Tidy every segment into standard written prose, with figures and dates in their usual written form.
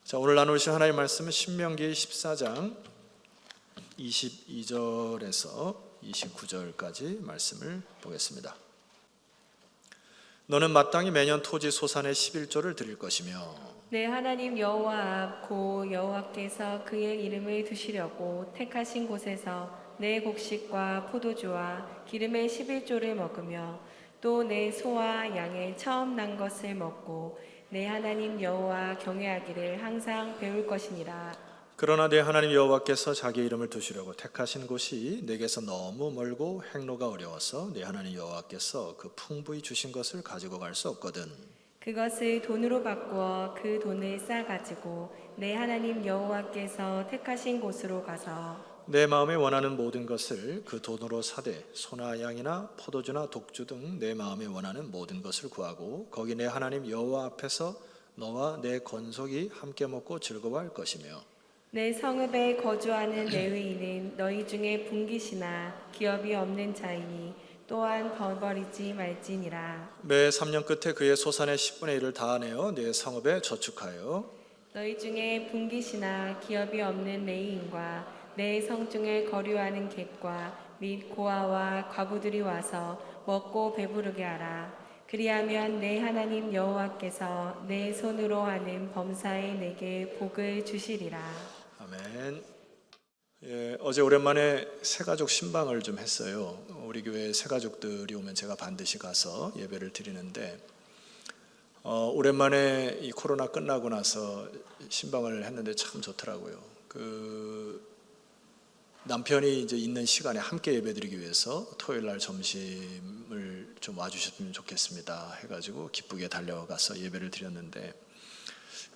자, 오늘 나누실 하나님의 말씀은 신명기 14장 22절에서 29절까지 말씀을 보겠습니다. 너는 마땅히 매년 토지 소산의 11조를 드릴 것이며 내 하나님 여호와 앞 고 여호와께서 그의 이름을 두시려고 택하신 곳에서 내 곡식과 포도주와 기름의 11조를 먹으며 또 내 소와 양의 처음 난 것을 먹고 내 하나님 여호와 경외하기를 항상 배울 것이니라. 그러나 내 하나님 여호와께서 자기 이름을 두시려고 택하신 곳이 내게서 너무 멀고 행로가 어려워서 내 하나님 여호와께서 그 풍부히 주신 것을 가지고 갈 수 없거든. 그것을 돈으로 바꾸어 그 돈을 싸가지고 내 하나님 여호와께서 택하신 곳으로 가서 내 마음에 원하는 모든 것을 그 돈으로 사되 소나 양이나 포도주나 독주 등 내 마음에 원하는 모든 것을 구하고 거기 내 하나님 여호와 앞에서 너와 내 건속이 함께 먹고 즐거워할 것이며 내 성읍에 거주하는 레위인은 너희 중에 분깃이나 기업이 없는 자이니 또한 벌벌이지 말지니라. 매 3년 끝에 그의 소산의 10분의 1을 다 내어 내 성읍에 저축하여 너희 중에 분깃이나 기업이 없는 레위인과 내 성중에 거류하는 객과 및 고아와 과부들이 와서 먹고 배부르게 하라. 그리하면 내 하나님 여호와께서 내 손으로 하는 범사에 내게 복을 주시리라. 아멘. 어제 오랜만에 새가족 신방을 좀 했어요. 우리 교회 새가족들이 오면 제가 반드시 가서 예배를 드리는데 오랜만에 이 코로나 끝나고 나서 신방을 했는데 참 좋더라고요. 남편이 이제 있는 시간에 함께 예배드리기 위해서 토요일 날 점심을 좀 와주셨으면 좋겠습니다 해가지고 기쁘게 달려가서 예배를 드렸는데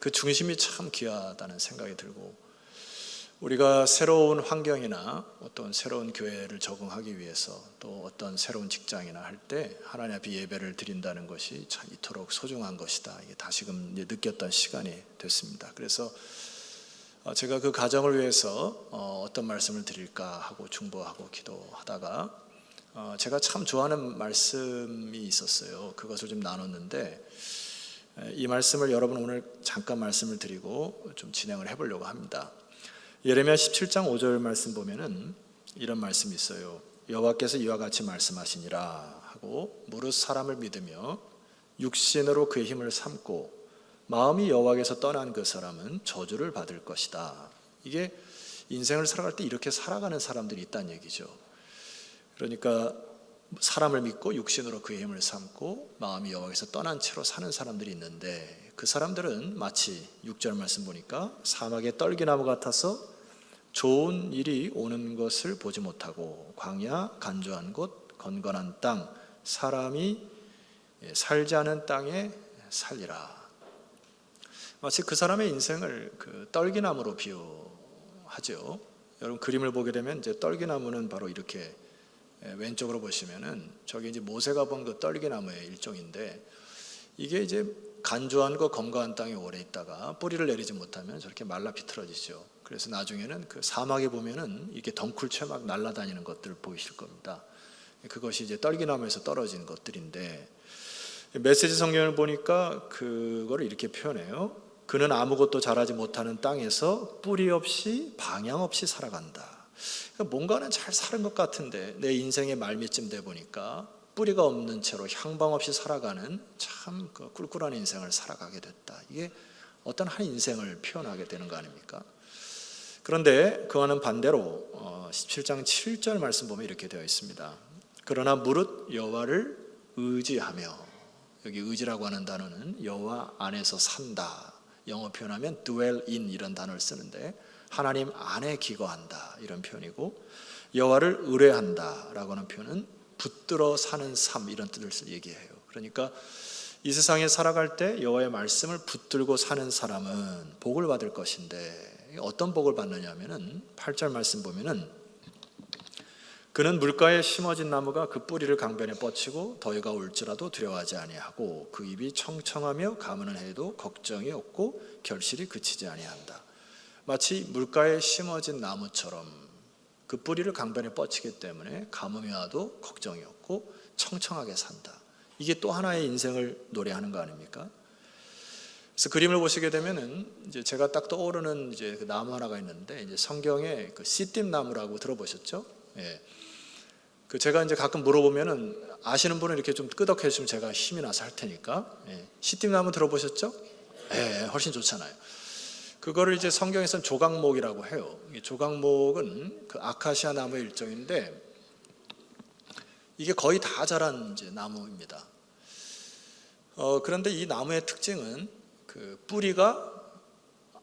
그 중심이 참 귀하다는 생각이 들고, 우리가 새로운 환경이나 어떤 새로운 교회를 적응하기 위해서 또 어떤 새로운 직장이나 할 때 하나님 앞에 예배를 드린다는 것이 참 이토록 소중한 것이다, 이게 다시금 느꼈던 시간이 됐습니다. 그래서 제가 그 가정을 위해서 어떤 말씀을 드릴까 하고 중보하고 기도하다가 제가 참 좋아하는 말씀이 있었어요. 그것을 좀 나눴는데 이 말씀을 여러분 오늘 잠깐 말씀을 드리고 좀 진행을 해보려고 합니다. 예레미야 17장 5절 말씀 보면은 이런 말씀이 있어요. 여호와께서 이와 같이 말씀하시니라 하고 무릇 사람을 믿으며 육신으로 그의 힘을 삼고 마음이 여호와께서 떠난 그 사람은 저주를 받을 것이다. 이게 인생을 살아갈 때 이렇게 살아가는 사람들이 있다는 얘기죠. 그러니까 사람을 믿고 육신으로 그의 힘을 삼고 마음이 여호와께서 떠난 채로 사는 사람들이 있는데 그 사람들은 마치 6절 말씀 보니까 사막의 떨기나무 같아서 좋은 일이 오는 것을 보지 못하고 광야 간조한 곳 건건한 땅 사람이 살지 않은 땅에 살리라. 마치 그 사람의 인생을 그 떨기나무로 비유하죠. 여러분 그림을 보게 되면 이제 떨기나무는 바로 이렇게 왼쪽으로 보시면은 저게 이제 모세가 본 그 떨기나무의 일종인데 이게 이제 간조한 거 건강한 땅에 오래 있다가 뿌리를 내리지 못하면 저렇게 말라 비틀어지죠. 그래서 나중에는 그 사막에 보면은 이렇게 덩쿨채 막 날아다니는 것들 보이실 겁니다. 그것이 이제 떨기나무에서 떨어진 것들인데 메시지 성경을 보니까 그거를 이렇게 표현해요. 그는 아무것도 자라지 못하는 땅에서 뿌리 없이 방향 없이 살아간다. 그러니까 뭔가는 잘 사는 것 같은데 내 인생의 말미쯤 돼 보니까 뿌리가 없는 채로 향방 없이 살아가는 참 꿀꿀한 인생을 살아가게 됐다. 이게 어떤 한 인생을 표현하게 되는 거 아닙니까? 그런데 그와는 반대로 17장 7절 말씀 보면 이렇게 되어 있습니다. 그러나 무릇 여호와를 의지하며, 여기 의지라고 하는 단어는 여호와 안에서 산다, 영어 표현하면 dwell in 이런 단어를 쓰는데 하나님 안에 기거한다 이런 표현이고, 여호와를 의뢰한다 라고 하는 표현은 붙들어 사는 삶 이런 뜻을 얘기해요. 그러니까 이 세상에 살아갈 때 여호와의 말씀을 붙들고 사는 사람은 복을 받을 것인데 어떤 복을 받느냐 하면은 8절 말씀 보면은 그는 물가에 심어진 나무가 그 뿌리를 강변에 뻗치고 더위가 올지라도 두려워하지 아니하고 그 입이 청청하며 가무는 해도 걱정이 없고 결실이 그치지 아니한다. 마치 물가에 심어진 나무처럼 그 뿌리를 강변에 뻗치기 때문에 가뭄이 와도 걱정이 없고 청청하게 산다. 이게 또 하나의 인생을 노래하는 거 아닙니까? 그래서 그림을 보시게 되면은 이제 제가 딱 떠오르는 이제 그 나무 하나가 있는데, 이제 성경에 그 씨띠 나무라고 들어보셨죠? 예. 그 제가 이제 가끔 물어보면은 아시는 분은 이렇게 좀 끄덕해 주시면 제가 힘이 나서 할 테니까. 예. 씨띠 나무 들어보셨죠? 예, 훨씬 좋잖아요. 그거를 이제 성경에서는 조각목이라고 해요. 이 조각목은 그 아카시아 나무의 일종인데, 이게 거의 다 자란 이제 나무입니다. 그런데 이 나무의 특징은 그 뿌리가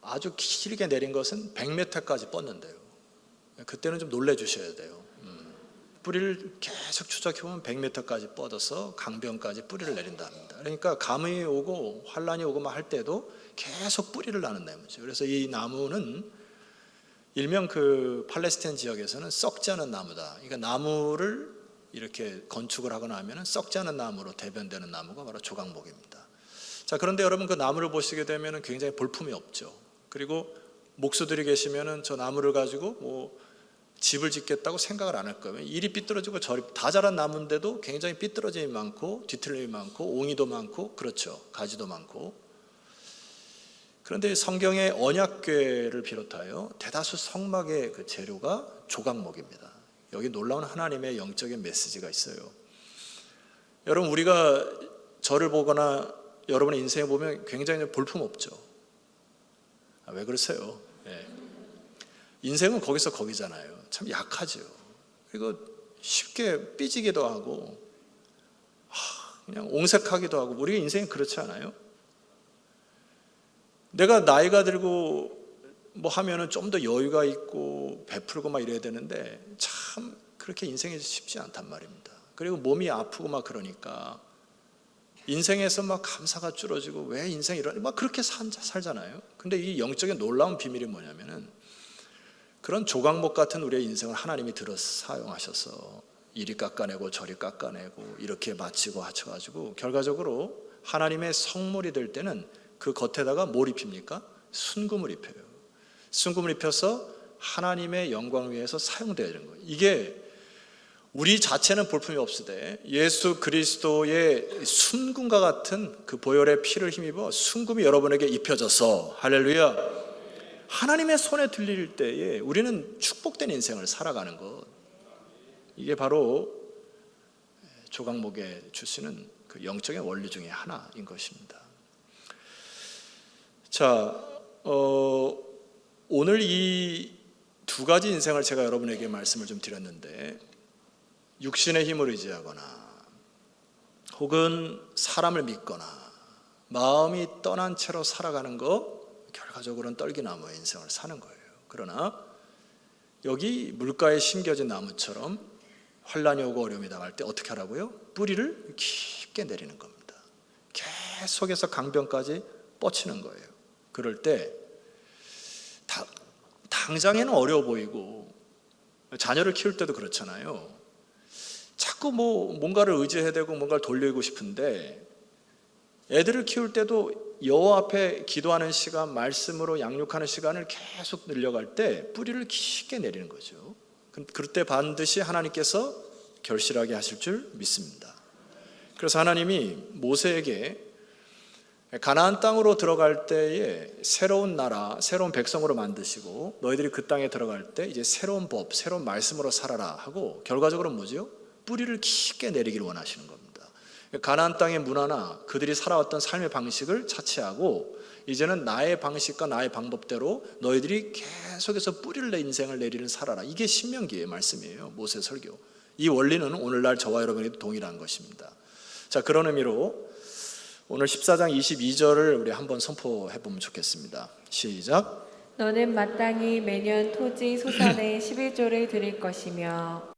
아주 길게 내린 것은 100m까지 뻗는데요. 그때는 좀 놀래 주셔야 돼요. 뿌리를 계속 추적해 보면 100m까지 뻗어서 강변까지 뿌리를 내린다 합니다. 그러니까 감이 오고 환란이 오고 막 할 때도 계속 뿌리를 나는 나무죠. 그래서 이 나무는 일명 그 팔레스타인 지역에서는 썩지 않은 나무다. 그러니까 나무를 이렇게 건축을 하거나 하면 썩지 않은 나무로 대변되는 나무가 바로 조각목입니다. 자, 그런데 여러분 그 나무를 보시게 되면 굉장히 볼품이 없죠. 그리고 목수들이 계시면 저 나무를 가지고 뭐 집을 짓겠다고 생각을 안 할 거예요. 이리 삐뚤어지고 저리 다 자란 나무인데도 굉장히 삐뚤어짐이 많고 뒤틀림이 많고 옹이도 많고, 그렇죠, 가지도 많고. 그런데 성경의 언약궤를 비롯하여 대다수 성막의 그 재료가 조각목입니다. 여기 놀라운 하나님의 영적인 메시지가 있어요. 여러분, 우리가 저를 보거나 여러분의 인생에 보면 굉장히 볼품 없죠. 왜 그러세요? 네. 인생은 거기서 거기잖아요. 참 약하죠. 그리고 쉽게 삐지기도 하고 그냥 옹색하기도 하고, 우리 인생이 그렇지 않아요? 내가 나이가 들고 뭐 하면은 좀 더 여유가 있고 베풀고 막 이래야 되는데 참 그렇게 인생이 쉽지 않단 말입니다. 그리고 몸이 아프고 막 그러니까 인생에서 막 감사가 줄어지고 왜 인생이 이러니 막 그렇게 살잖아요. 근데 이 영적인 놀라운 비밀이 뭐냐면은 그런 조각목 같은 우리의 인생을 하나님이 들어 사용하셔서 이리 깎아내고 저리 깎아내고 이렇게 맞추고 하셔가지고 결과적으로 하나님의 성물이 될 때는 그 겉에다가 뭘 입힙니까? 순금을 입혀요. 순금을 입혀서 하나님의 영광을 위해서 사용되어야 되는 거예요. 이게 우리 자체는 볼품이 없으되 예수 그리스도의 순금과 같은 그 보혈의 피를 힘입어 순금이 여러분에게 입혀져서, 할렐루야, 하나님의 손에 들릴 때에 우리는 축복된 인생을 살아가는 것, 이게 바로 조각목에 주시는 그 영적인 원리 중에 하나인 것입니다. 자, 오늘 이 두 가지 인생을 제가 여러분에게 말씀을 좀 드렸는데, 육신의 힘을 의지하거나 혹은 사람을 믿거나 마음이 떠난 채로 살아가는 거, 결과적으로는 떨기나무의 인생을 사는 거예요. 그러나 여기 물가에 심겨진 나무처럼 환란이 오고 어려움이 당할 때 어떻게 하라고요? 뿌리를 깊게 내리는 겁니다. 계속해서 강변까지 뻗치는 거예요. 그럴 때 당장에는 어려워 보이고, 자녀를 키울 때도 그렇잖아요. 자꾸 뭔가를 의지해야 되고 뭔가를 돌리고 싶은데, 애들을 키울 때도 여호와 앞에 기도하는 시간, 말씀으로 양육하는 시간을 계속 늘려갈 때 뿌리를 깊게 내리는 거죠. 그럴 때 반드시 하나님께서 결실하게 하실 줄 믿습니다. 그래서 하나님이 모세에게 가나안 땅으로 들어갈 때에 새로운 나라, 새로운 백성으로 만드시고 너희들이 그 땅에 들어갈 때 이제 새로운 법, 새로운 말씀으로 살아라 하고, 결과적으로 뭐죠? 뿌리를 깊게 내리기를 원하시는 겁니다. 가나안 땅의 문화나 그들이 살아왔던 삶의 방식을 차치하고 이제는 나의 방식과 나의 방법대로 너희들이 계속해서 뿌리를 내 인생을 내리는 살아라. 이게 신명기의 말씀이에요. 모세 설교. 이 원리는 오늘날 저와 여러분에게도 동일한 것입니다. 자, 그런 의미로 오늘 14장 22절을 우리 한번 선포해 보면 좋겠습니다. 시작. 너는 마땅히 매년 토지 소산의 11조를 드릴 것이며.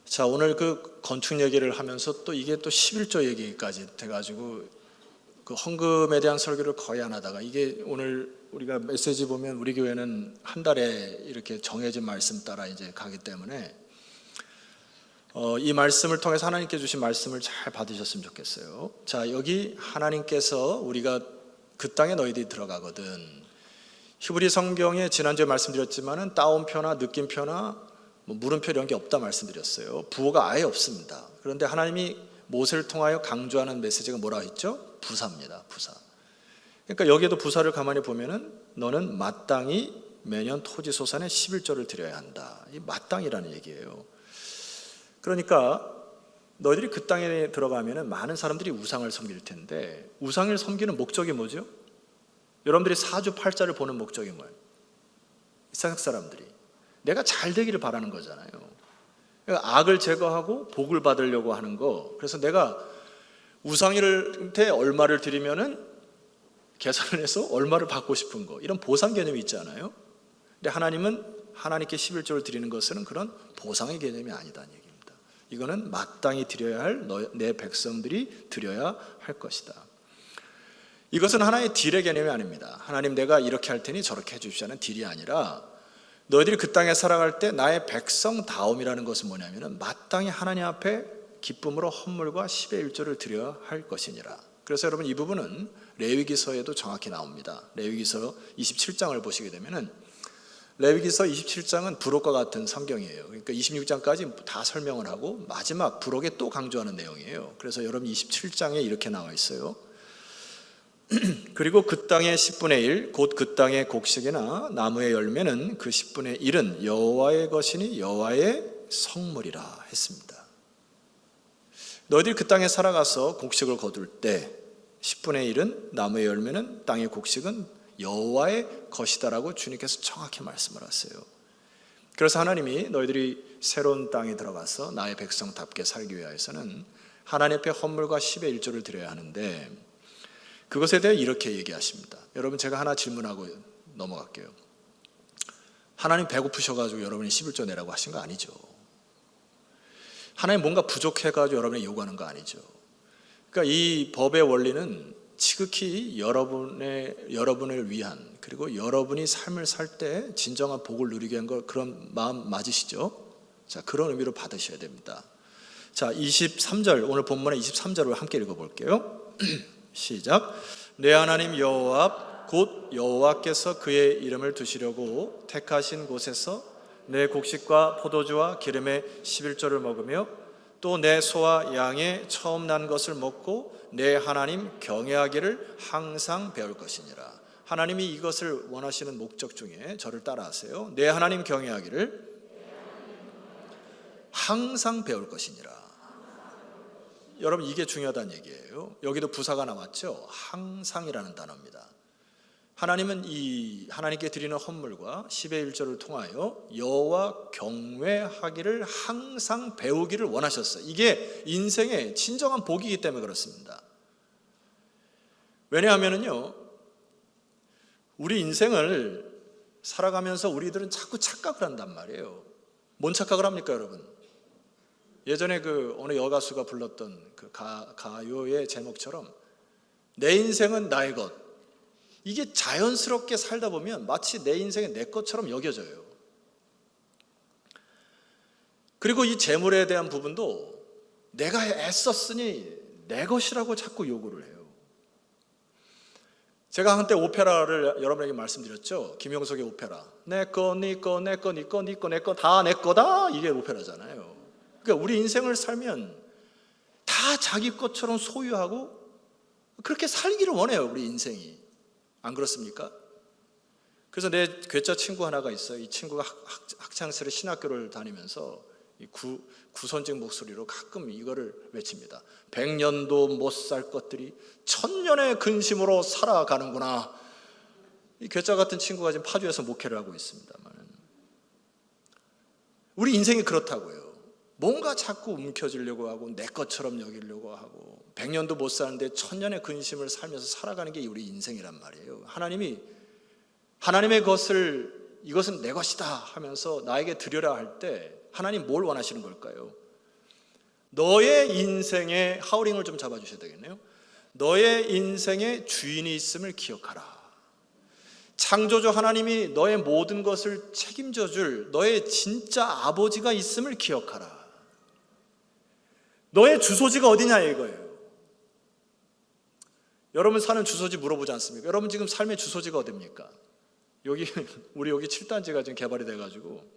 자, 오늘 그 건축 얘기를 하면서 또 이게 또 11조 얘기까지 돼가지고 그 헌금에 대한 설교를 거의 안 하다가, 이게 오늘 우리가 메시지 보면 우리 교회는 한 달에 이렇게 정해진 말씀 따라 이제 가기 때문에 이 말씀을 통해서 하나님께 주신 말씀을 잘 받으셨으면 좋겠어요. 자, 여기 하나님께서 우리가 그 땅에 너희들이 들어가거든. 히브리 성경에 지난주에 말씀드렸지만은 따옴표나 느낌표나 물음표 이런 게 없다 말씀드렸어요. 부호가 아예 없습니다. 그런데 하나님이 모세를 통하여 강조하는 메시지가 뭐라 했죠? 부사입니다. 부사. 그러니까 여기에도 부사를 가만히 보면은 너는 마땅히 매년 토지 소산의 11조를 드려야 한다. 이 마땅이라는 얘기예요. 그러니까 너희들이 그 땅에 들어가면은 많은 사람들이 우상을 섬길 텐데 우상을 섬기는 목적이 뭐죠? 여러분들이 사주팔자를 보는 목적이 뭐예요? 세상 사람들이 내가 잘 되기를 바라는 거잖아요. 그러니까 악을 제거하고 복을 받으려고 하는 거. 그래서 내가 우상한테 얼마를 드리면은 계산을 해서 얼마를 받고 싶은 거, 이런 보상 개념이 있잖아요. 근데 하나님은 하나님께 11조를 드리는 것은 그런 보상의 개념이 아니다는 얘기입니다. 이거는 마땅히 드려야 할 내 백성들이 드려야 할 것이다. 이것은 하나의 딜의 개념이 아닙니다. 하나님 내가 이렇게 할 테니 저렇게 해주시자는 딜이 아니라 너희들이 그 땅에 살아갈 때 나의 백성다움이라는 것은 뭐냐면 마땅히 하나님 앞에 기쁨으로 헌물과 10의 1조를 드려야 할 것이니라. 그래서 여러분 이 부분은 레위기서에도 정확히 나옵니다. 레위기서 27장을 보시게 되면은 레위기서 27장은 부록과 같은 성경이에요. 그러니까 26장까지 다 설명을 하고 마지막 부록에 또 강조하는 내용이에요. 그래서 여러분 27장에 이렇게 나와 있어요. 그리고 그 땅의 10분의 1 곧 그 땅의 곡식이나 나무의 열매는 그 10분의 1은 여호와의 것이니 여호와의 성물이라 했습니다. 너희들이 그 땅에 살아가서 곡식을 거둘 때 10분의 1은 나무의 열매는 땅의 곡식은 여호와의 것이다라고 주님께서 정확히 말씀을 하세요. 그래서 하나님이 너희들이 새로운 땅에 들어가서 나의 백성답게 살기 위해서는 하나님 앞에 헌물과 10의 1조를 드려야 하는데 그것에 대해 이렇게 얘기하십니다. 여러분 제가 하나 질문하고 넘어갈게요. 하나님 배고프셔가지고 여러분이 11조 내라고 하신 거 아니죠? 하나님 뭔가 부족해가지고 여러분이 요구하는 거 아니죠? 그러니까 이 법의 원리는 지극히 여러분을 위한, 그리고 여러분이 삶을 살 때 진정한 복을 누리게 한 걸, 그런 마음 맞으시죠? 자, 그런 의미로 받으셔야 됩니다. 자, 23절, 오늘 본문의 23절을 함께 읽어볼게요. 시작. 내 하나님 여호와 앞 곧 여호와께서 그의 이름을 두시려고 택하신 곳에서 내 곡식과 포도주와 기름의 11조를 먹으며 또 내 소와 양의 처음 난 것을 먹고 내 하나님 경외하기를 항상 배울 것이니라. 하나님이 이것을 원하시는 목적 중에 저를 따라하세요. 내 하나님 경외하기를 항상 배울 것이니라. 여러분 이게 중요하다는 얘기예요. 여기도 부사가 나왔죠. 항상이라는 단어입니다. 하나님은 이 하나님께 드리는 헌물과 10의 1조를 통하여 여호와 경외하기를 항상 배우기를 원하셨어요. 이게 인생의 진정한 복이기 때문에 그렇습니다. 왜냐하면요, 우리 인생을 살아가면서 우리들은 자꾸 착각을 한단 말이에요. 뭔 착각을 합니까, 여러분? 예전에 그 어느 여가수가 불렀던 그 가요의 제목처럼 내 인생은 나의 것. 이게 자연스럽게 살다 보면 마치 내 인생이 내 것처럼 여겨져요. 그리고 이 재물에 대한 부분도 내가 애썼으니 내 것이라고 자꾸 요구를 해요. 제가 한때 오페라를 여러분에게 말씀드렸죠. 김용석의 오페라. 내 거, 네 거, 내 거, 네 거, 네 거, 내 거, 다 내 거다. 이게 오페라잖아요. 그러니까 우리 인생을 살면 다 자기 것처럼 소유하고 그렇게 살기를 원해요, 우리 인생이. 안 그렇습니까? 그래서 내 괴짜 친구 하나가 있어요. 이 친구가 학창시절에 신학교를 다니면서 이 구선직 목소리로 가끔 이거를 외칩니다. 100년도 못 살 것들이 1000년의 근심으로 살아가는구나. 이 괴짜 같은 친구가 지금 파주에서 목회를 하고 있습니다만, 우리 인생이 그렇다고요. 뭔가 자꾸 움켜쥐려고 하고 내 것처럼 여기려고 하고 100년도 못 사는데 1000년의 근심을 살면서 살아가는 게 우리 인생이란 말이에요. 하나님이 하나님의 것을 이것은 내 것이다 하면서 나에게 드려라 할 때 하나님 뭘 원하시는 걸까요? 너의 인생의 하우링을 좀 잡아주셔야 되겠네요. 너의 인생의 주인이 있음을 기억하라. 창조주 하나님이 너의 모든 것을 책임져 줄 너의 진짜 아버지가 있음을 기억하라. 너의 주소지가 어디냐 이거예요. 여러분 사는 주소지 물어보지 않습니까? 여러분 지금 삶의 주소지가 어디입니까? 우리 여기 7단지가 지금 개발이 돼가지고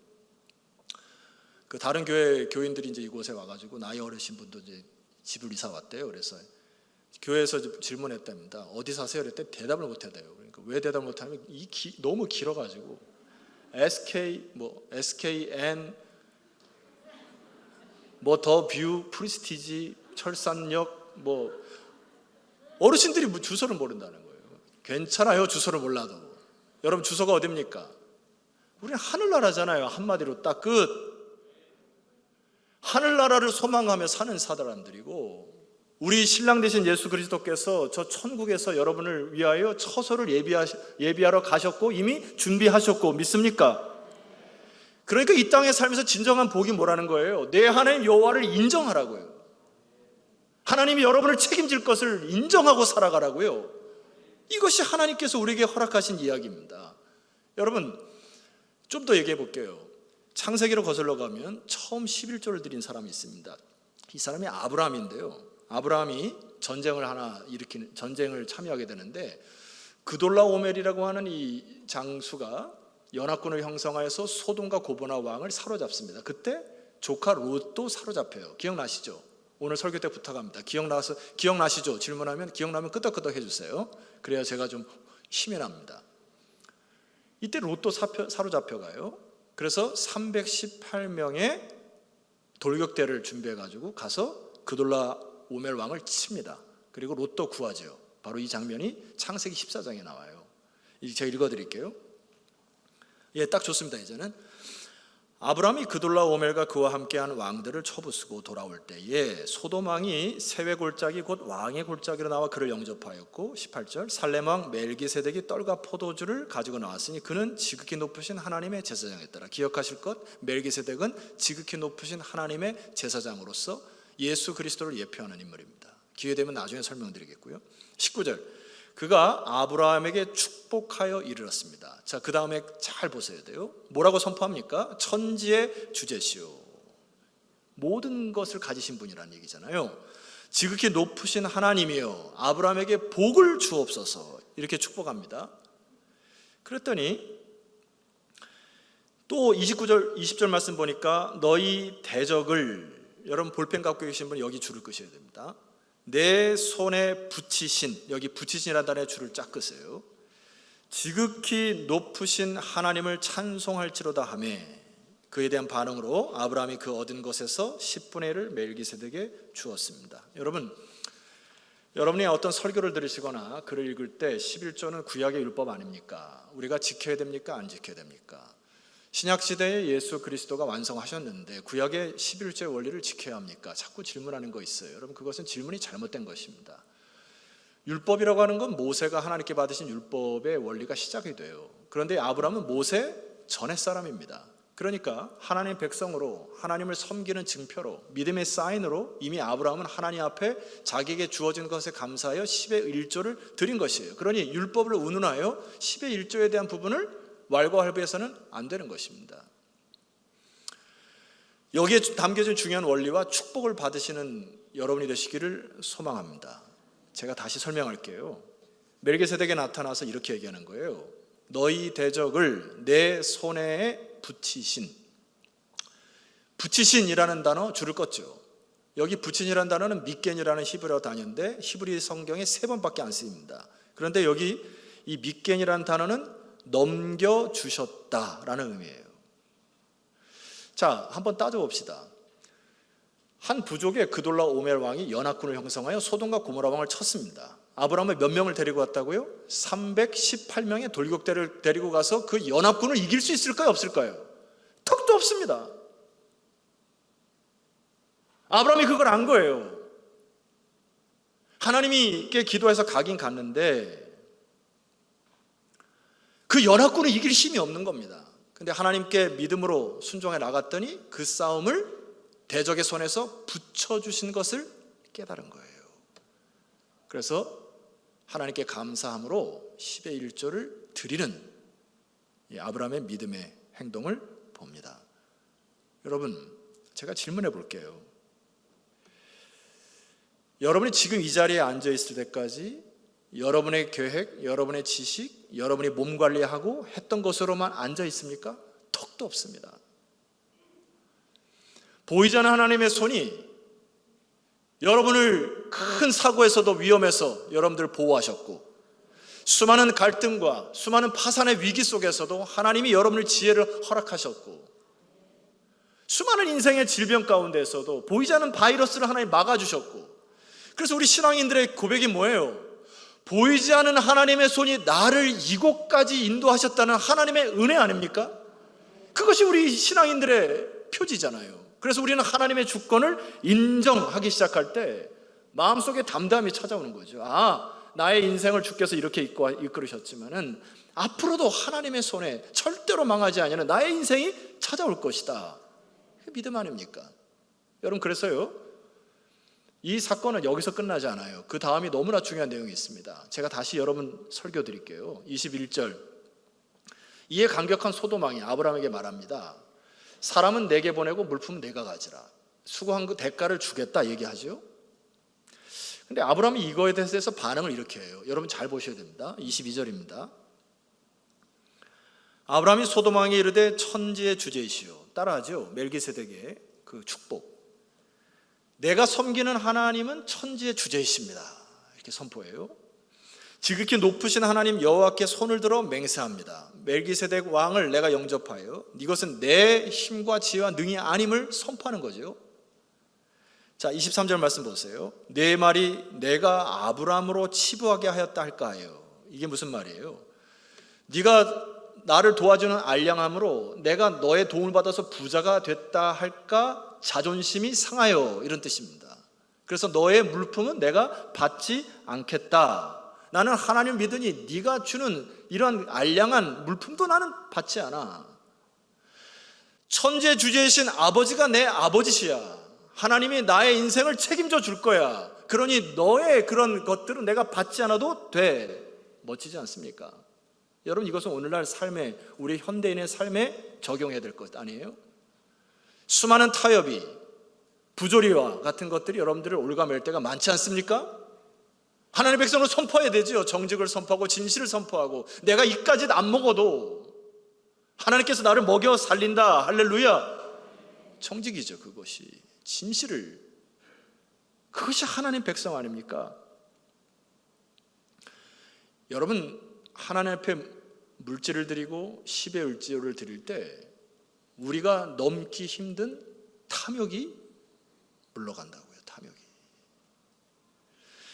그 다른 교회 교인들이 이제 이곳에 와가지고 나이 어르신 분도 이제 집을 이사 왔대요. 그래서 교회에서 질문했답니다. 어디 사세요? 그랬더니 대답을 못 해요. 그러니까 왜 대답을 못 하냐면 너무 길어가지고 SKN 더 뷰 프리스티지 철산역 어르신들이 주소를 모른다는 거예요. 괜찮아요, 주소를 몰라도. 여러분 주소가 어딥니까? 우리는 하늘나라잖아요. 한마디로 딱 끝. 하늘나라를 소망하며 사는 사람들이고, 우리 신랑 되신 예수 그리스도께서 저 천국에서 여러분을 위하여 처소를 예비하러 가셨고 이미 준비하셨고, 믿습니까? 그러니까 이 땅에 살면서 진정한 복이 뭐라는 거예요? 내 하나님 여호와를 인정하라고요. 하나님이 여러분을 책임질 것을 인정하고 살아가라고요. 이것이 하나님께서 우리에게 허락하신 이야기입니다. 여러분 좀 더 얘기해 볼게요. 창세기로 거슬러 가면 처음 11조를 드린 사람이 있습니다. 이 사람이 아브라함인데요. 아브라함이 전쟁을 참여하게 되는데, 그돌라오멜이라고 하는 이 장수가 연합군을 형성하여서 소돔과 고모라 왕을 사로잡습니다. 그때 조카 롯도 사로잡혀요. 기억나시죠? 오늘 설교 때 부탁합니다. 기억나시죠? 질문하면 기억나면 끄덕끄덕 해주세요. 그래야 제가 좀 힘이 납니다. 이때 롯도 사로잡혀가요. 그래서 318명의 돌격대를 준비해가지고 가서 그돌라오멜 왕을 칩니다. 그리고 롯도 구하죠. 바로 이 장면이 창세기 14장에 나와요. 제가 읽어드릴게요. 딱 좋습니다. 이제는 아브라함이 그돌라오멜과 그와 함께한 왕들을 쳐부수고 돌아올 때에 소돔 왕이 세외 골짜기 곧 왕의 골짜기로 나와 그를 영접하였고, 18절 살렘 왕 멜기세덱이 떡과 포도주를 가지고 나왔으니 그는 지극히 높으신 하나님의 제사장이었더라. 기억하실 것, 멜기세덱은 지극히 높으신 하나님의 제사장으로서 예수 그리스도를 예표하는 인물입니다. 기회되면 나중에 설명드리겠고요. 19절 그가 아브라함에게 축복하여 이르렀습니다. 자, 그 다음에 잘 보셔야 돼요. 뭐라고 선포합니까? 천지의 주제시오. 모든 것을 가지신 분이라는 얘기잖아요. 지극히 높으신 하나님이여 아브라함에게 복을 주옵소서, 이렇게 축복합니다. 그랬더니 또 29절 20절 말씀 보니까 너희 대적을, 여러분 볼펜 갖고 계신 분 여기 줄을 끄셔야 됩니다. 내 손에 붙이신, 여기 붙이신이라는 단어에 줄을 쫙 끄세요. 지극히 높으신 하나님을 찬송할지로다 하며, 그에 대한 반응으로 아브라함이 그 얻은 것에서 10분의 1을 멜기세덱에게 주었습니다. 여러분이 어떤 설교를 들으시거나 글을 읽을 때 11조는 구약의 율법 아닙니까? 우리가 지켜야 됩니까? 안 지켜야 됩니까? 신약시대에 예수 그리스도가 완성하셨는데 구약의 11조의 원리를 지켜야 합니까? 자꾸 질문하는 거 있어요. 여러분 그것은 질문이 잘못된 것입니다. 율법이라고 하는 건 모세가 하나님께 받으신 율법의 원리가 시작이 돼요. 그런데 아브라함은 모세 전의 사람입니다. 그러니까 하나님의 백성으로 하나님을 섬기는 증표로, 믿음의 사인으로 이미 아브라함은 하나님 앞에 자기에게 주어진 것에 감사하여 10의 1조를 드린 것이에요. 그러니 율법을 운운하여 10의 1조에 대한 부분을 왈가왈부해서는 안 되는 것입니다. 여기에 담겨진 중요한 원리와 축복을 받으시는 여러분이 되시기를 소망합니다. 제가 다시 설명할게요. 멜기세덱에 나타나서 이렇게 얘기하는 거예요. 너희 대적을 내 손에 붙이신. 붙이신이라는 단어 줄을 껐죠. 여기 붙이신이라는 단어는 미겐이라는 히브리어 단어인데 히브리 성경에 3번밖에 안 쓰입니다. 그런데 여기 이 미겐이라는 단어는 넘겨주셨다라는 의미예요. 자, 한번 따져봅시다. 한 부족의 그돌라오멜 왕이 연합군을 형성하여 소돔과 고모라 왕을 쳤습니다. 아브라함은 몇 명을 데리고 왔다고요? 318명의 돌격대를 데리고 가서 그 연합군을 이길 수 있을까요? 없을까요? 턱도 없습니다. 아브라함이 그걸 안 거예요. 하나님께 기도해서 가긴 갔는데 그 연합군을 이길 힘이 없는 겁니다. 근데 하나님께 믿음으로 순종해 나갔더니 그 싸움을 대적의 손에서 붙여주신 것을 깨달은 거예요. 그래서 하나님께 감사함으로 10의 1조를 드리는 이 아브라함의 믿음의 행동을 봅니다. 여러분, 제가 질문해 볼게요. 여러분이 지금 이 자리에 앉아 있을 때까지 여러분의 계획, 여러분의 지식, 여러분이 몸 관리하고 했던 것으로만 앉아 있습니까? 턱도 없습니다. 보이지 않는 하나님의 손이 여러분을 큰 사고에서도 위험에서 여러분들을 보호하셨고, 수많은 갈등과 수많은 파산의 위기 속에서도 하나님이 여러분을 지혜를 허락하셨고, 수많은 인생의 질병 가운데서도 보이지 않는 바이러스를 하나님 막아주셨고, 그래서 우리 신앙인들의 고백이 뭐예요? 보이지 않는 하나님의 손이 나를 이곳까지 인도하셨다는 하나님의 은혜 아닙니까? 그것이 우리 신앙인들의 표지잖아요. 그래서 우리는 하나님의 주권을 인정하기 시작할 때 마음속에 담담히 찾아오는 거죠. 나의 인생을 주께서 이렇게 이끌으셨지만은 앞으로도 하나님의 손에 절대로 망하지 않는 나의 인생이 찾아올 것이다. 믿음 아닙니까? 여러분, 그래서요, 이 사건은 여기서 끝나지 않아요. 그 다음이 너무나 중요한 내용이 있습니다. 제가 다시 여러분 설교 드릴게요. 21절. 이에 감격한 소돔왕이 아브라함에게 말합니다. 사람은 내게 보내고 물품은 내가 가지라. 수고한 그 대가를 주겠다 얘기하죠. 근데 아브라함이 이거에 대해서 반응을 이렇게 해요. 여러분 잘 보셔야 됩니다. 22절입니다. 아브라함이 소돔왕에게 이르되 천지의 주제이시오. 따라하죠. 멜기세덱의 그 축복. 내가 섬기는 하나님은 천지의 주제이십니다. 이렇게 선포해요. 지극히 높으신 하나님 여호와께 손을 들어 맹세합니다. 멜기세덱 왕을 내가 영접하여 이것은 내 힘과 지혜와 능이 아님을 선포하는 거죠. 자, 23절 말씀 보세요. 내 말이 내가 아브라함으로 치부하게 하였다 할까 하여. 이게 무슨 말이에요? 네가 나를 도와주는 알량함으로 내가 너의 도움을 받아서 부자가 됐다 할까 자존심이 상하여, 이런 뜻입니다. 그래서 너의 물품은 내가 받지 않겠다. 나는 하나님을 믿으니 네가 주는 이런 알량한 물품도 나는 받지 않아. 천지의 주제이신 아버지가 내 아버지시야. 하나님이 나의 인생을 책임져 줄 거야. 그러니 너의 그런 것들은 내가 받지 않아도 돼. 멋지지 않습니까? 여러분, 이것은 오늘날 삶에, 우리 현대인의 삶에 적용해야 될 것 아니에요? 수많은 타협이, 부조리와 같은 것들이 여러분들을 올가맬 때가 많지 않습니까? 하나님의 백성을 선포해야 되죠. 정직을 선포하고 진실을 선포하고, 내가 이까짓 안 먹어도 하나님께서 나를 먹여 살린다. 할렐루야. 정직이죠. 그것이 진실을, 그것이 하나님 백성 아닙니까? 여러분, 하나님 앞에 물질을 드리고 10의 을지를 드릴 때 우리가 넘기 힘든 탐욕이 물러간다고요. 탐욕이.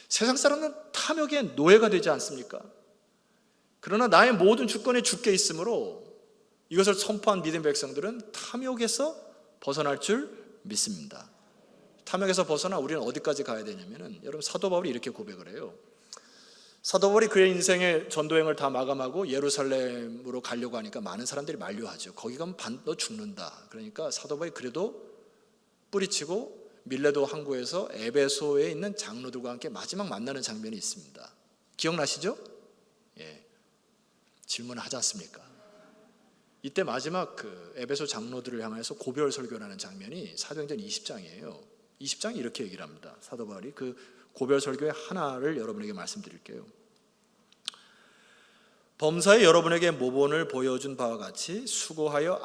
세상 사람은 탐욕의 노예가 되지 않습니까? 그러나 나의 모든 주권이 주께 있으므로 이것을 선포한 믿음 백성들은 탐욕에서 벗어날 줄 믿습니다. 탐욕에서 벗어나 우리는 어디까지 가야 되냐면은, 여러분, 사도 바울이 이렇게 고백을 해요. 사도 바울이 그의 인생의 전도행을 다 마감하고 예루살렘으로 가려고 하니까 많은 사람들이 만류하죠. 거기 가면 너 죽는다. 그러니까 사도 바울이 그래도 뿌리치고 밀레도 항구에서 에베소에 있는 장로들과 함께 마지막 만나는 장면이 있습니다. 기억나시죠? 예. 질문을 하지 않습니까? 이때 마지막 그 에베소 장로들을 향해서 고별 설교를 하는 장면이 사도행전 20장이에요. 20장이 이렇게 얘기를 합니다. 사도 바울이 그 고별 설교의 하나를 여러분에게 말씀드릴게요. 범사에 여러분에게 모본을 보여준 바와 같이 수고하여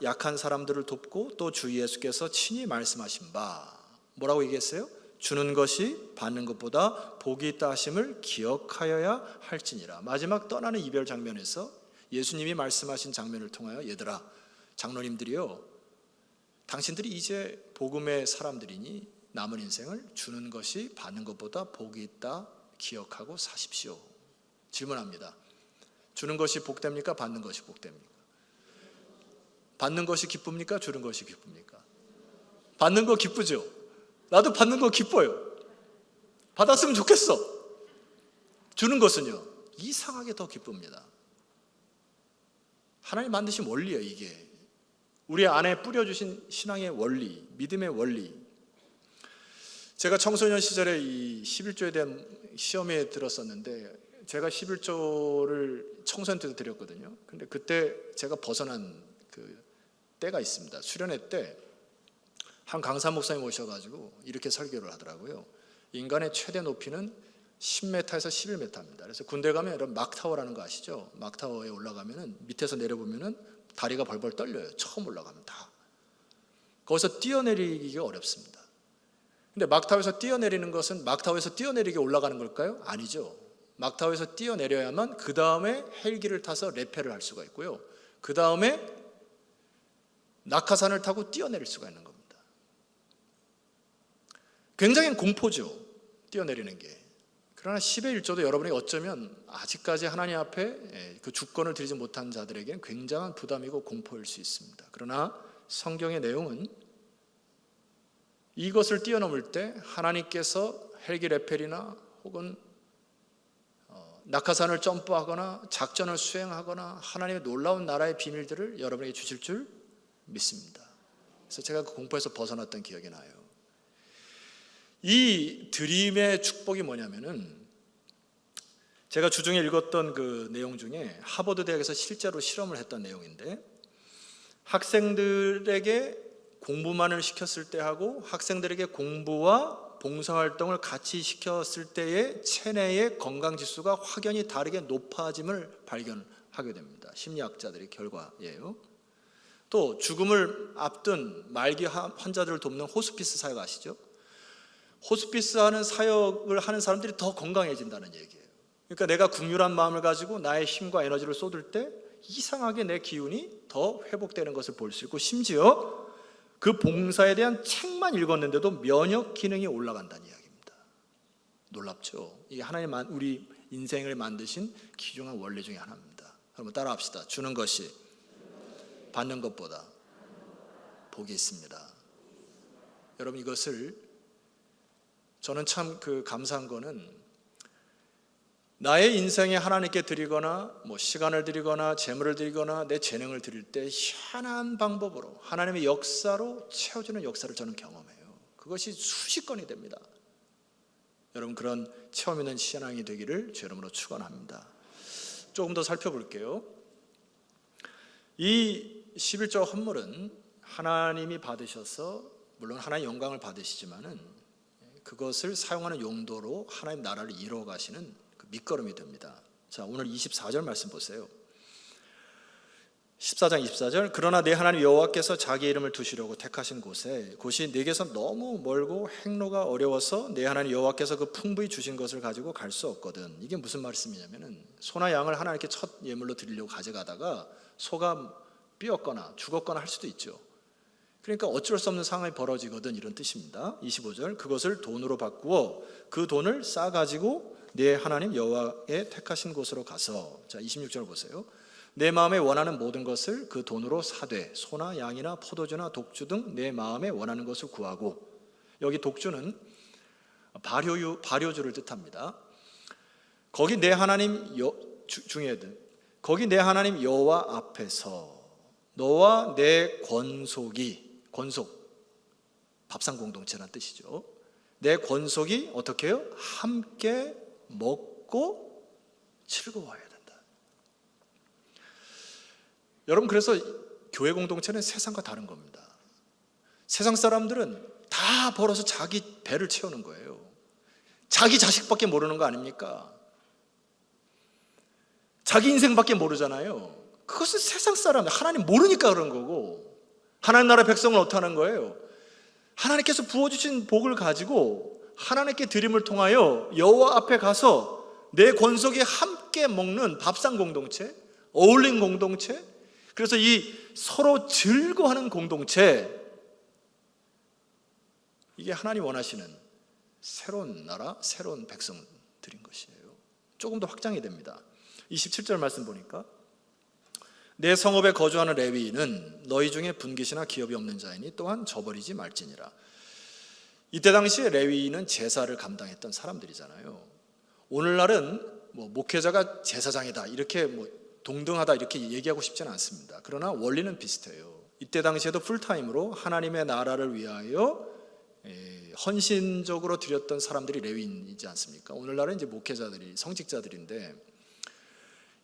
약한 사람들을 돕고 또 주 예수께서 친히 말씀하신 바, 뭐라고 얘기했어요? 주는 것이 받는 것보다 복이 있다 하심을 기억하여야 할지니라. 마지막 떠나는 이별 장면에서 예수님이 말씀하신 장면을 통하여, 얘들아, 장로님들이요, 당신들이 이제 복음의 사람들이니 남은 인생을 주는 것이 받는 것보다 복이 있다 기억하고 사십시오. 질문합니다. 주는 것이 복됩니까? 받는 것이 복됩니까? 받는 것이 기쁩니까? 주는 것이 기쁩니까? 받는 거 기쁘죠? 나도 받는 거 기뻐요. 받았으면 좋겠어. 주는 것은요, 이상하게 더 기쁩니다. 하나님 만드신 원리예요. 이게 우리 안에 뿌려주신 신앙의 원리, 믿음의 원리. 제가 청소년 시절에 이 11조에 대한 시험에 들었었는데, 제가 11조를 청소년 때도 드렸거든요. 근데 그때 제가 벗어난 그 때가 있습니다. 수련회 때 한 강사 목사님 오셔가지고 이렇게 설교를 하더라고요. 인간의 최대 높이는 10m에서 11m입니다. 그래서 군대 가면 여러분 막타워라는 거 아시죠? 막타워에 올라가면은 밑에서 내려보면은 다리가 벌벌 떨려요. 처음 올라가면 다. 거기서 뛰어내리기가 어렵습니다. 근데 막타워에서 뛰어내리는 것은 막타워에서 뛰어내리게 올라가는 걸까요? 아니죠. 막타워에서 뛰어내려야만 그 다음에 헬기를 타서 레페를 할 수가 있고요. 그 다음에 낙하산을 타고 뛰어내릴 수가 있는 겁니다. 굉장히 공포죠. 뛰어내리는 게. 그러나 10의 1조도 여러분이 어쩌면 아직까지 하나님 앞에 그 주권을 드리지 못한 자들에게는 굉장한 부담이고 공포일 수 있습니다. 그러나 성경의 내용은 이것을 뛰어넘을 때 하나님께서 헬기 레펠이나 혹은 낙하산을 점프하거나 작전을 수행하거나 하나님의 놀라운 나라의 비밀들을 여러분에게 주실 줄 믿습니다. 그래서 제가 그 공포에서 벗어났던 기억이 나요. 이 드림의 축복이 뭐냐면은 제가 주중에 읽었던 그 내용 중에 하버드 대학에서 실제로 실험을 했던 내용인데 학생들에게 공부만을 시켰을 때 하고 학생들에게 공부와 봉사활동을 같이 시켰을 때의 체내의 건강지수가 확연히 다르게 높아짐을 발견하게 됩니다. 심리학자들의 결과예요. 또 죽음을 앞둔 말기 환자들을 돕는 호스피스 사역 아시죠? 호스피스 하는 사역을 하는 사람들이 더 건강해진다는 얘기예요. 그러니까 내가 긍휼한 마음을 가지고 나의 힘과 에너지를 쏟을 때 이상하게 내 기운이 더 회복되는 것을 볼 수 있고 심지어 그 봉사에 대한 책만 읽었는데도 면역 기능이 올라간다는 이야기입니다. 놀랍죠? 이게 하나님 우리 인생을 만드신 귀중한 원리 중에 하나입니다. 여러분 따라합시다. 주는 것이 받는 것보다 복이 있습니다. 여러분 이것을 저는 참 감사한 거는 나의 인생에 하나님께 드리거나 시간을 드리거나 재물을 드리거나 내 재능을 드릴 때 희한한 방법으로 하나님의 역사로 채워주는 역사를 저는 경험해요. 그것이 수십 건이 됩니다. 여러분 그런 체험 있는 신앙이 되기를 주 이름으로 축원합니다. 조금 더 살펴볼게요. 이 11조 헌물은 하나님이 받으셔서 물론 하나님의 영광을 받으시지만은 그것을 사용하는 용도로 하나님 나라를 이루어 가시는 밑거름이 됩니다. 자, 오늘 24절 말씀 보세요. 14장 24절 그러나 내 하나님 여호와께서 자기 이름을 두시려고 택하신 곳이 내게서 너무 멀고 행로가 어려워서 내 하나님 여호와께서 그 풍부히 주신 것을 가지고 갈 수 없거든. 이게 무슨 말씀이냐면은 소나 양을 하나님께 첫 예물로 드리려고 가져가다가 소가 삐었거나 죽었거나 할 수도 있죠. 그러니까 어쩔 수 없는 상황이 벌어지거든 이런 뜻입니다. 25절 그것을 돈으로 바꾸어 그 돈을 싸가지고 내 하나님 여호와의 택하신 곳으로 가서 자 26절 보세요. 내 마음에 원하는 모든 것을 그 돈으로 사되 소나 양이나 포도주나 독주 등 내 마음에 원하는 것을 구하고 여기 독주는 발효주를 뜻합니다. 거기 내 하나님 중요하든 거기 내 하나님 여호와 앞에서 너와 내 권속 밥상 공동체라는 뜻이죠. 내 권속이 어떻게 해요? 함께 먹고 즐거워해야 된다. 여러분 그래서 교회 공동체는 세상과 다른 겁니다. 세상 사람들은 다 벌어서 자기 배를 채우는 거예요. 자기 자식밖에 모르는 거 아닙니까? 자기 인생밖에 모르잖아요. 그것은 세상 사람들 하나님 모르니까 그런 거고 하나님 나라 백성은 어떻게 하는 거예요? 하나님께서 부어주신 복을 가지고 하나님께 드림을 통하여 여호와 앞에 가서 내 권속이 함께 먹는 밥상 공동체, 어울린 공동체, 그래서 이 서로 즐거워하는 공동체, 이게 하나님 원하시는 새로운 나라, 새로운 백성들인 것이에요. 조금 더 확장이 됩니다. 27절 말씀 보니까 내 성읍에 거주하는 레위인은 너희 중에 분깃이나 기업이 없는 자이니 또한 저버리지 말지니라. 이때 당시에 레위인은 제사를 감당했던 사람들이잖아요. 오늘날은 목회자가 제사장이다 이렇게 동등하다 이렇게 얘기하고 싶지는 않습니다. 그러나 원리는 비슷해요. 이때 당시에도 풀타임으로 하나님의 나라를 위하여 헌신적으로 드렸던 사람들이 레위인이지 않습니까? 오늘날은 이제 목회자들이 성직자들인데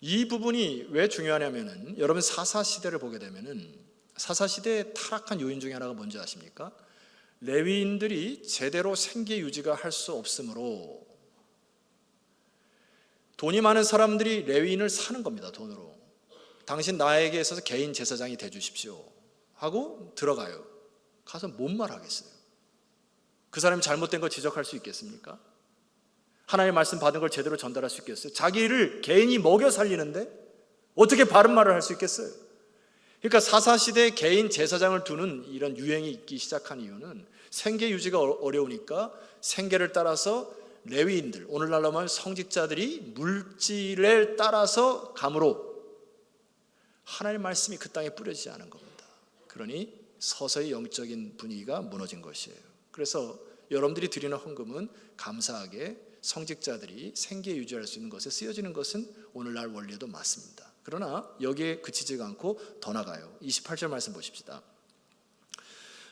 이 부분이 왜 중요하냐면은 여러분 사사시대를 보게 되면은 사사시대의 타락한 요인 중에 하나가 뭔지 아십니까? 레위인들이 제대로 생계 유지가 할 수 없으므로 돈이 많은 사람들이 레위인을 사는 겁니다. 돈으로. 당신 나에게 있어서 개인 제사장이 돼 주십시오 하고 들어가요. 가서 뭔 말 하겠어요? 그 사람이 잘못된 걸 지적할 수 있겠습니까? 하나님의 말씀 받은 걸 제대로 전달할 수 있겠어요? 자기를 개인이 먹여 살리는데 어떻게 바른 말을 할 수 있겠어요? 그러니까 사사시대에 개인 제사장을 두는 이런 유행이 있기 시작한 이유는 생계 유지가 어려우니까 생계를 따라서 레위인들, 오늘날로 하면 성직자들이 물질에 따라서 감으로 하나님의 말씀이 그 땅에 뿌려지지 않은 겁니다. 그러니 서서히 영적인 분위기가 무너진 것이에요. 그래서 여러분들이 드리는 헌금은 감사하게 성직자들이 생계 유지할 수 있는 것에 쓰여지는 것은 오늘날 원리도 맞습니다. 그러나 여기에 그치지가 않고 더 나가요. 28절 말씀 보십시다.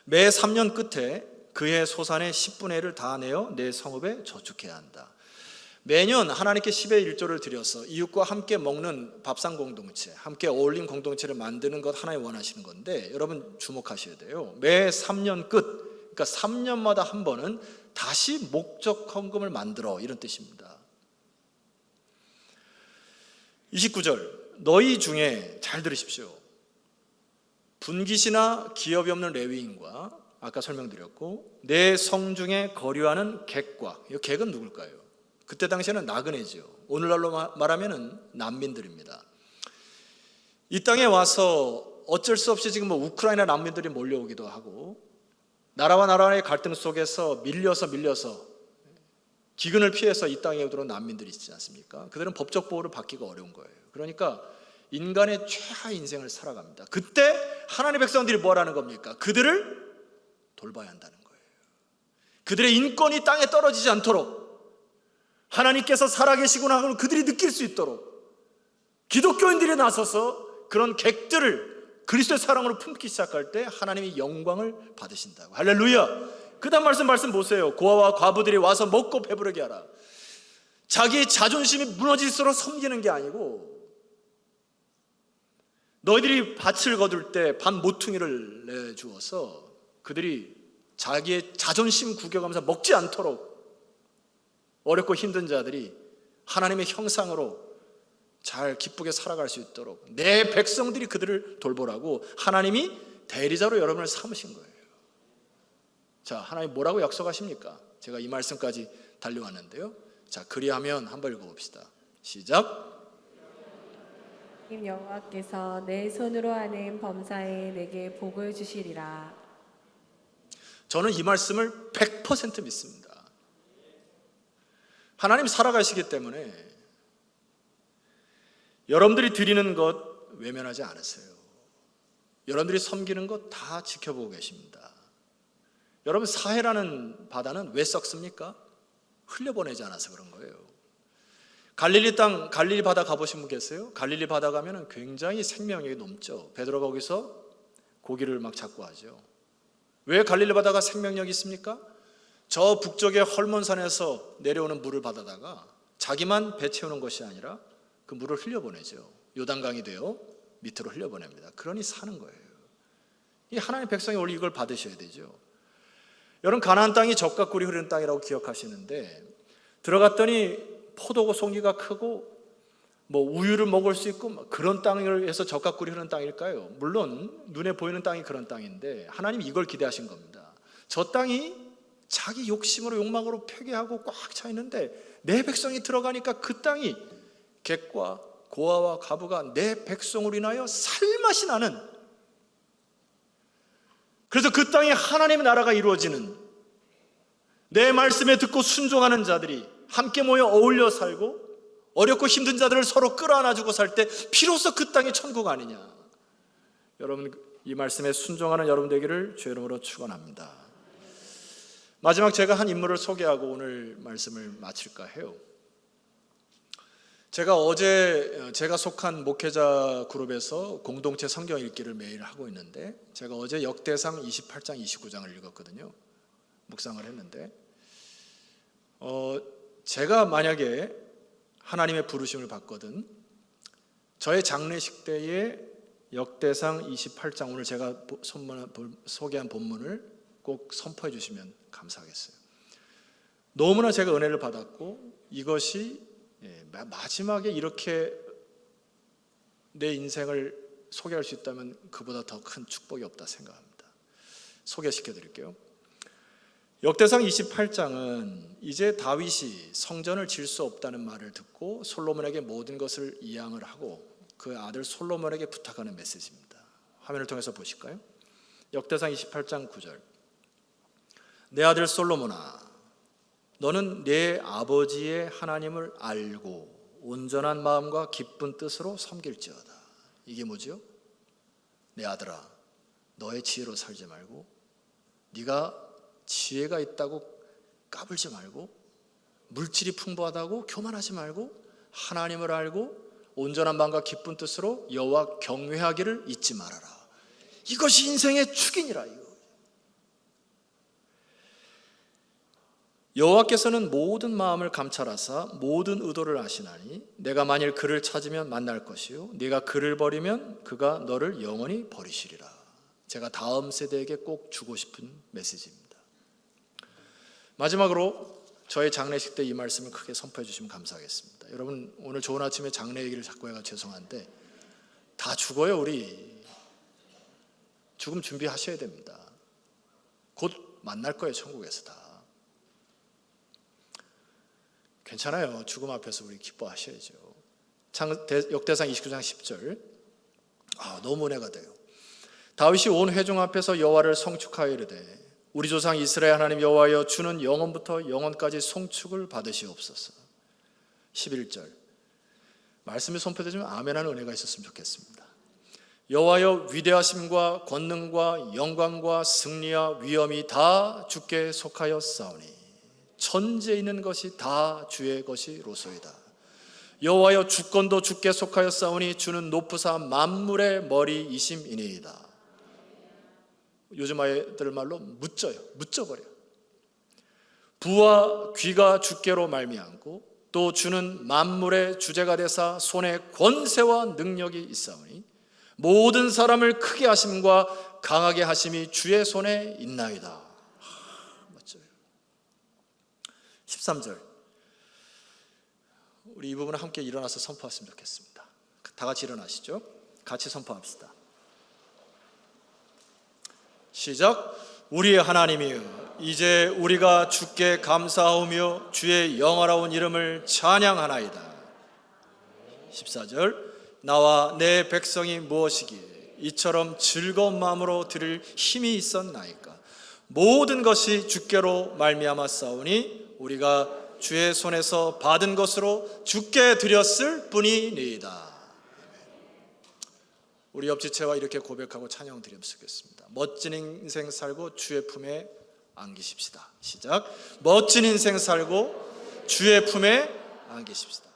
매 3년 끝에 그의 소산의 10분의 1을 다 내어 내 성읍에 저축해야 한다. 매년 하나님께 10의 1조를 드려서 이웃과 함께 먹는 밥상 공동체, 함께 어울림 공동체를 만드는 것 하나님 원하시는 건데 여러분 주목하셔야 돼요. 매 3년 끝, 그러니까 3년마다 한 번은 다시 목적 헌금을 만들어, 이런 뜻입니다. 29절, 너희 중에 잘 들으십시오. 분깃이나 기업이 없는 레위인과 아까 설명드렸고 내 성중에 거류하는 객과, 이 객은 누굴까요? 그때 당시에는 나그네죠. 오늘날로 말하면 난민들입니다. 이 땅에 와서 어쩔 수 없이 지금 우크라이나 난민들이 몰려오기도 하고 나라와 나라의 갈등 속에서 밀려서 기근을 피해서 이 땅에 들어온 난민들이 있지 않습니까? 그들은 법적 보호를 받기가 어려운 거예요. 그러니까 인간의 최하의 인생을 살아갑니다. 그때 하나님의 백성들이 뭐라는 겁니까? 그들을 돌봐야 한다는 거예요. 그들의 인권이 땅에 떨어지지 않도록 하나님께서 살아계시구나 하고 그들이 느낄 수 있도록 기독교인들이 나서서 그런 객들을 그리스도의 사랑으로 품기 시작할 때 하나님이 영광을 받으신다고. 할렐루야. 그 다음 말씀 보세요. 고아와 과부들이 와서 먹고 배부르게 하라. 자기의 자존심이 무너질수록 섬기는 게 아니고 너희들이 밭을 거둘 때 밭 모퉁이를 내주어서 그들이 자기의 자존심 구겨가면서 먹지 않도록 어렵고 힘든 자들이 하나님의 형상으로 잘 기쁘게 살아갈 수 있도록 내 백성들이 그들을 돌보라고 하나님이 대리자로 여러분을 삼으신 거예요. 자, 하나님 뭐라고 약속하십니까? 제가 이 말씀까지 달려왔는데요. 자, 그리하면 한번 읽어봅시다. 시작. 여호와께서 내 손으로 하는 범사에 내게 복을 주시리라. 저는 이 말씀을 100% 믿습니다. 하나님 살아가시기 때문에 여러분들이 드리는 것 외면하지 않으세요. 여러분들이 섬기는 것 다 지켜보고 계십니다. 여러분 사해라는 바다는 왜 썩습니까? 흘려보내지 않아서 그런 거예요. 갈릴리 땅, 갈릴리 바다 가보신 분 계세요? 갈릴리 바다 가면 굉장히 생명력이 넘죠. 베드로가 거기서 고기를 막 잡고 하죠. 왜 갈릴리 바다가 생명력이 있습니까? 저 북쪽의 헐몬산에서 내려오는 물을 받아다가 자기만 배 채우는 것이 아니라 그 물을 흘려보내죠. 요단강이 되어 밑으로 흘려보냅니다. 그러니 사는 거예요. 이 하나님의 백성이 원래 이걸 받으셔야 되죠. 여러분 가나안 땅이 젖과 꿀이 흐르는 땅이라고 기억하시는데 들어갔더니 포도고 송이가 크고 우유를 먹을 수 있고 그런 땅을 해서 젖과 꿀이 흐르는 땅일까요? 물론 눈에 보이는 땅이 그런 땅인데 하나님이 이걸 기대하신 겁니다. 저 땅이 자기 욕심으로 욕망으로 폐괴하고 꽉 차 있는데 내 백성이 들어가니까 그 땅이 객과 고아와 과부가 내 백성으로 인하여 살맛이 나는, 그래서 그 땅에 하나님의 나라가 이루어지는, 내 말씀에 듣고 순종하는 자들이 함께 모여 어울려 살고 어렵고 힘든 자들을 서로 끌어안아주고 살 때 비로소 그 땅이 천국 아니냐. 여러분 이 말씀에 순종하는 여러분 되기를 주의 이름으로 축원합니다. 마지막 제가 한 인물을 소개하고 오늘 말씀을 마칠까 해요. 제가 어제 제가 속한 목회자 그룹에서 공동체 성경 읽기를 매일 하고 있는데 제가 어제 역대상 28장 29장을 읽었거든요. 묵상을 했는데 제가 만약에 하나님의 부르심을 받거든 저의 장례식 때에 역대상 28장 오늘 제가 소개한 본문을 꼭 선포해 주시면 감사하겠어요. 너무나 제가 은혜를 받았고 이것이 마지막에 이렇게 내 인생을 소개할 수 있다면 그보다 더 큰 축복이 없다 생각합니다. 소개시켜 드릴게요. 역대상 28장은 이제 다윗이 성전을 질 수 없다는 말을 듣고 솔로몬에게 모든 것을 이양을 하고 그 아들 솔로몬에게 부탁하는 메시지입니다. 화면을 통해서 보실까요? 역대상 28장 9절. 내 아들 솔로몬아, 너는 내 아버지의 하나님을 알고 온전한 마음과 기쁜 뜻으로 섬길지어다. 이게 뭐죠? 내 아들아, 너의 지혜로 살지 말고, 네가 지혜가 있다고 까불지 말고, 물질이 풍부하다고 교만하지 말고, 하나님을 알고 온전한 마음과 기쁜 뜻으로 여호와 경외하기를 잊지 말아라. 이것이 인생의 축이니라. 이거. 여호와께서는 모든 마음을 감찰하사 모든 의도를 아시나니 내가 만일 그를 찾으면 만날 것이요 네가 그를 버리면 그가 너를 영원히 버리시리라. 제가 다음 세대에게 꼭 주고 싶은 메시지입니다. 마지막으로 저의 장례식 때 이 말씀을 크게 선포해 주시면 감사하겠습니다. 여러분, 오늘 좋은 아침에 장례 얘기를 자꾸 해가 죄송한데 다 죽어요. 우리 죽음 준비하셔야 됩니다. 곧 만날 거예요. 천국에서 다. 괜찮아요. 죽음 앞에서 우리 기뻐하셔야죠. 역대상 29장 10절. 너무 은혜가 돼요. 다윗이 온 회중 앞에서 여호와를 송축하여 이르되 우리 조상 이스라엘 하나님 여호와여, 주는 영원부터 영원까지 송축을 받으시옵소서. 11절. 말씀이 선포되지만 아멘하는 은혜가 있었으면 좋겠습니다. 여호와여, 위대하심과 권능과 영광과 승리와 위엄이 다 주께 속하였사오니 천지에 있는 것이 다 주의 것이로소이다. 여호와여, 주권도 주께 속하였사오니 주는 높으사 만물의 머리이심이니이다. 요즘 아이들 말로 묻져버려. 부와 귀가 주께로 말미암고 또 주는 만물의 주제가 되사 손에 권세와 능력이 있사오니 모든 사람을 크게 하심과 강하게 하심이 주의 손에 있나이다. 멋져요. 13절. 우리 이 부분을 함께 일어나서 선포했으면 좋겠습니다. 다 같이 일어나시죠. 같이 선포합시다. 시작. 우리의 하나님이여, 이제 우리가 주께 감사하오며 주의 영화로운 이름을 찬양하나이다. 14절. 나와 내 백성이 무엇이기에 이처럼 즐거운 마음으로 드릴 힘이 있었나이까. 모든 것이 주께로 말미암았사오니 우리가 주의 손에서 받은 것으로 주께 드렸을 뿐이니이다. 우리 옆지체와 이렇게 고백하고 찬양 드리면 좋겠습니다. 멋진 인생 살고 주의 품에 안기십시다. 시작. 멋진 인생 살고 주의 품에 안기십시다.